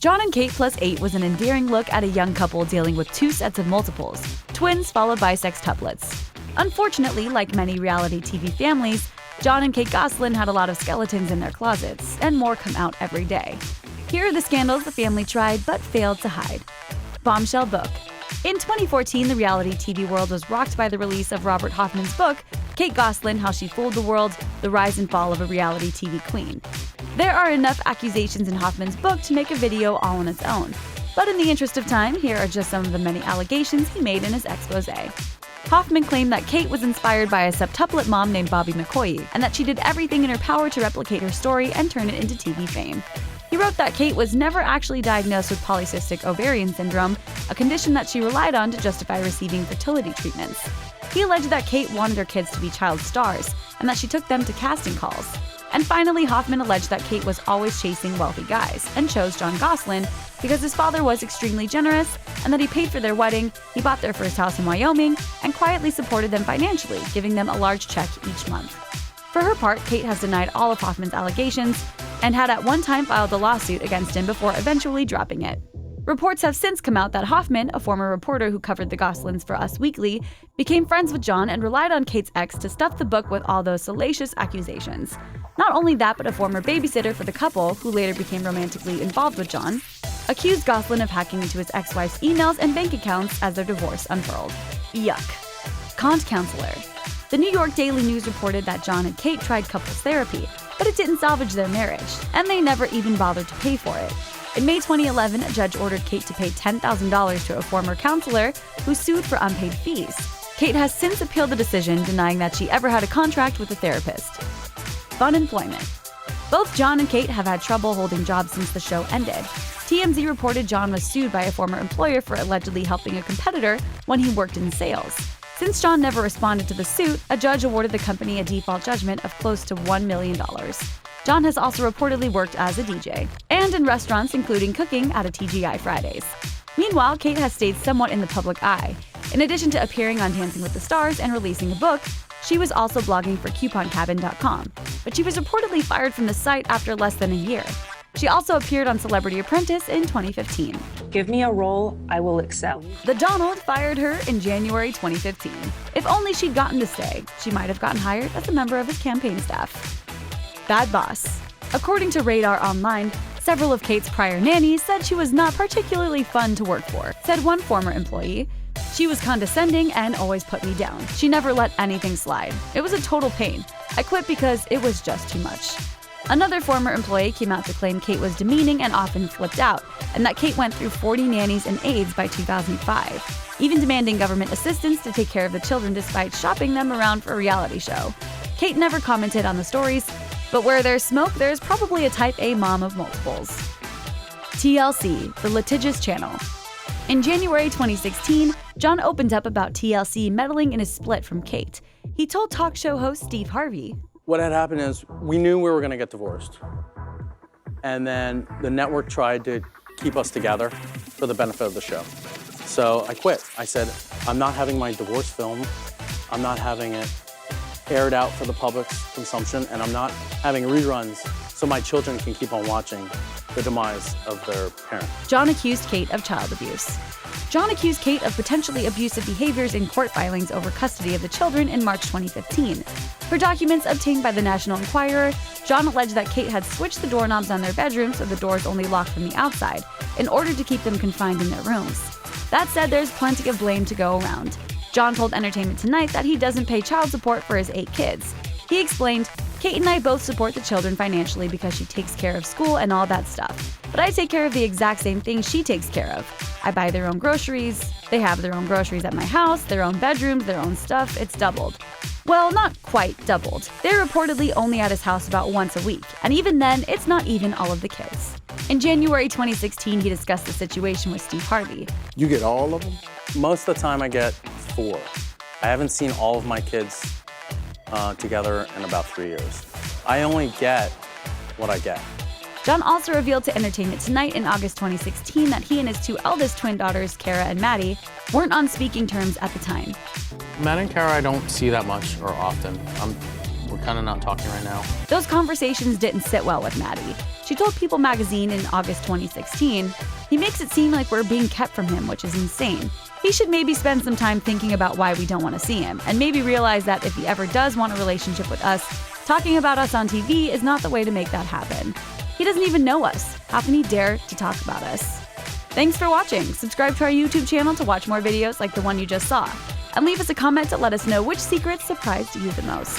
Jon and Kate Plus 8 was an endearing look at a young couple dealing with two sets of multiples, twins followed by sextuplets. Unfortunately, like many reality TV families, Jon and Kate Gosselin had a lot of skeletons in their closets, and more come out every day. Here are the scandals the family tried but failed to hide. Bombshell book. In 2014, the reality TV world was rocked by the release of Robert Hoffman's book, Kate Gosselin, How She Fooled the World, The Rise and Fall of a Reality TV Queen. There are enough accusations in Hoffman's book to make a video all on its own. But in the interest of time, here are just some of the many allegations he made in his expose. Hoffman claimed that Kate was inspired by a septuplet mom named Bobby McCoy, and that she did everything in her power to replicate her story and turn it into TV fame. He wrote that Kate was never actually diagnosed with polycystic ovarian syndrome, a condition that she relied on to justify receiving fertility treatments. He alleged that Kate wanted her kids to be child stars, and that she took them to casting calls. And finally, Hoffman alleged that Kate was always chasing wealthy guys, and chose Jon Gosselin because his father was extremely generous, and that he paid for their wedding, he bought their first house in Wyoming, and quietly supported them financially, giving them a large check each month. For her part, Kate has denied all of Hoffman's allegations, and had at one time filed a lawsuit against him before eventually dropping it. Reports have since come out that Hoffman, a former reporter who covered the Gosselins for Us Weekly, became friends with Jon and relied on Kate's ex to stuff the book with all those salacious accusations. Not only that, but a former babysitter for the couple, who later became romantically involved with Jon, accused Gosselin of hacking into his ex-wife's emails and bank accounts as their divorce unfurled. Yuck. Conned counselor. The New York Daily News reported that Jon and Kate tried couples therapy, but it didn't salvage their marriage, and they never even bothered to pay for it. In May 2011, a judge ordered Kate to pay $10,000 to a former counselor who sued for unpaid fees. Kate has since appealed the decision, denying that she ever had a contract with a therapist. Funemployment. Both Jon and Kate have had trouble holding jobs since the show ended. TMZ reported Jon was sued by a former employer for allegedly helping a competitor when he worked in sales. Since Jon never responded to the suit, a judge awarded the company a default judgment of close to $1 million. Jon has also reportedly worked as a DJ, and in restaurants including cooking at a TGI Fridays. Meanwhile, Kate has stayed somewhat in the public eye. In addition to appearing on Dancing with the Stars and releasing a book, she was also blogging for CouponCabin.com, but she was reportedly fired from the site after less than a year. She also appeared on Celebrity Apprentice in 2015. Give me a role, I will excel. The Donald fired her in January 2015. If only she'd gotten to stay, she might have gotten hired as a member of his campaign staff. Bad boss. According to Radar Online, several of Kate's prior nannies said she was not particularly fun to work for, said one former employee. She was condescending and always put me down. She never let anything slide. It was a total pain. I quit because it was just too much. Another former employee came out to claim Kate was demeaning and often flipped out, and that Kate went through 40 nannies and aides by 2005, even demanding government assistance to take care of the children despite shopping them around for a reality show. Kate never commented on the stories, but where there's smoke, there's probably a type A mom of multiples. TLC, the Litigious Channel. In January 2016, Jon opened up about TLC meddling in his split from Kate. He told talk show host Steve Harvey, "What had happened is we knew we were going to get divorced. And then the network tried to keep us together for the benefit of the show. So I quit. I said, I'm not having my divorce filmed. I'm not having it aired out for the public's consumption, and I'm not having reruns so my children can keep on watching the demise of their parent." Jon accused Kate of child abuse. Jon accused Kate of potentially abusive behaviors in court filings over custody of the children in March 2015. For documents obtained by the National Enquirer, Jon alleged that Kate had switched the doorknobs on their bedrooms so the doors only locked from the outside, in order to keep them confined in their rooms. That said, there's plenty of blame to go around. Jon told Entertainment Tonight that he doesn't pay child support for his 8 kids. He explained, "Kate and I both support the children financially because she takes care of school and all that stuff. But I take care of the exact same thing she takes care of. I buy their own groceries, they have their own groceries at my house, their own bedrooms, their own stuff, it's doubled." Well, not quite doubled. They're reportedly only at his house about once a week, and even then, it's not even all of the kids. In January 2016, he discussed the situation with Steve Harvey. "You get all of them?" Most of the time I get 4. I haven't seen all of my kids together in about 3 years. I only get what I get. Jon also revealed to Entertainment Tonight in August 2016 that he and his 2 eldest twin daughters, Kara and Maddie, weren't on speaking terms at the time. Matt and Kara I don't see that much or often. We're kind kind of not talking right now. Those conversations didn't sit well with Maddie. She told People magazine in August 2016, "He makes it seem like we're being kept from him, which is insane. He should maybe spend some time thinking about why we don't want to see him, and maybe realize that if he ever does want a relationship with us, talking about us on TV is not the way to make that happen. He doesn't even know us. How can he dare to talk about us?" Thanks for watching. Subscribe to our YouTube channel to watch more videos like the one you just saw. And leave us a comment to let us know which secrets surprised you the most.